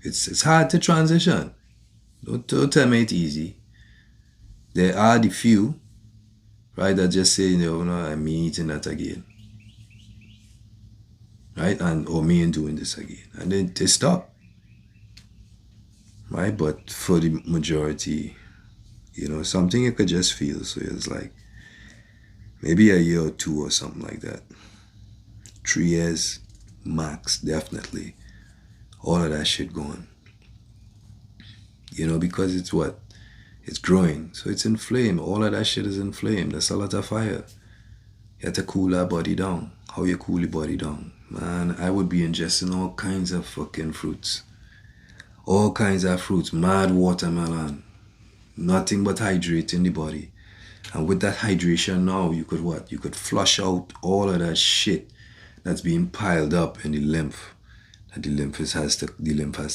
It's hard to transition. Don't tell me it's easy. There are the few, right, that just say, I'm eating that again. Right? Or me and doing this again. And then they stop. Right? But for the majority, something you could just feel. So it's like maybe a year or two or something like that. 3 years max, definitely. All of that shit gone. Because it's what? It's growing. So it's inflamed. All of that shit is inflamed. That's a lot of fire. You have to cool that body down. How you cool your body down? Man, I would be ingesting all kinds of fucking fruits. All kinds of fruits. Mad watermelon. Nothing but hydrating the body. And with that hydration now, you could what? You could flush out all of that shit that's being piled up in the lymph. That the lymph has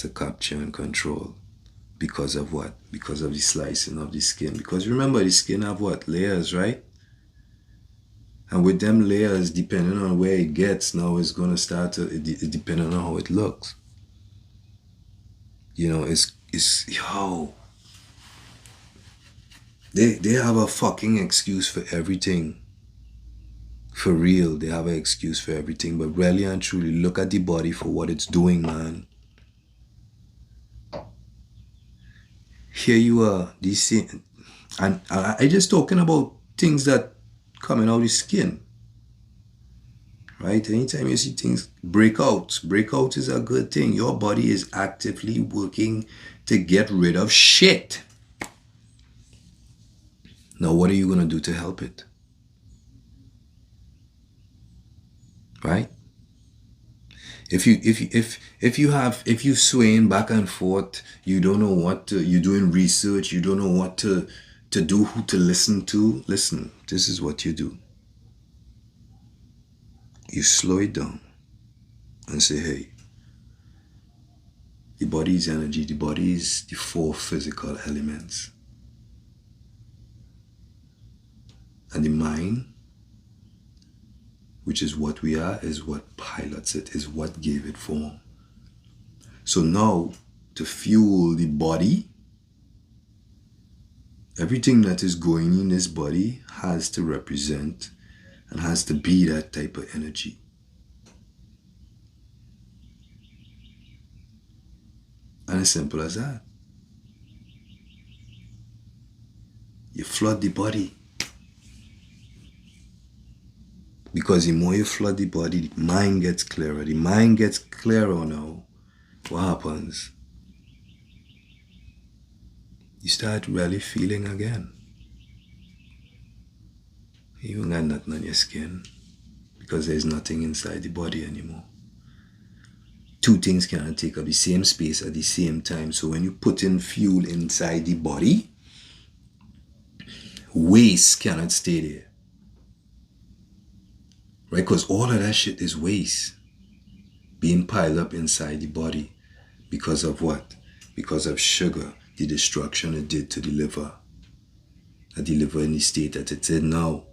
to capture and control. Because of what? Because of the slicing of the skin. Because remember, the skin have what? Layers, right? And with them layers, depending on where it gets, now it's going to start to, depending on how it looks. Yo. They have a fucking excuse for everything. For real, they have an excuse for everything. But really and truly, look at the body for what it's doing, man. Here you are, and I just talking about things that coming out of the skin. Right? Anytime you see things break out is a good thing. Your body is actively working to get rid of shit. Now, what are you going to do to help it? Right? If you swaying back and forth, you don't know you're doing research, you don't know what to do, who to listen to. Listen, this is what you do. You slow it down and say, hey, the body is energy, the body is the 4 physical elements. And the mind, which is what we are, is what pilots it, is what gave it form. So now, to fuel the body, everything that is going in this body has to represent and has to be that type of energy. And as simple as that. You flood the body. Because the more you flood the body, the mind gets clearer. The mind gets clearer now. What happens? You start really feeling again. You don't got nothing on your skin because there's nothing inside the body anymore. 2 things cannot take up the same space at the same time. So when you put in fuel inside the body, waste cannot stay there. Right? Because all of that shit is waste being piled up inside the body. Because of what? Because of sugar, the destruction it did to the liver. The liver in the state that it's in now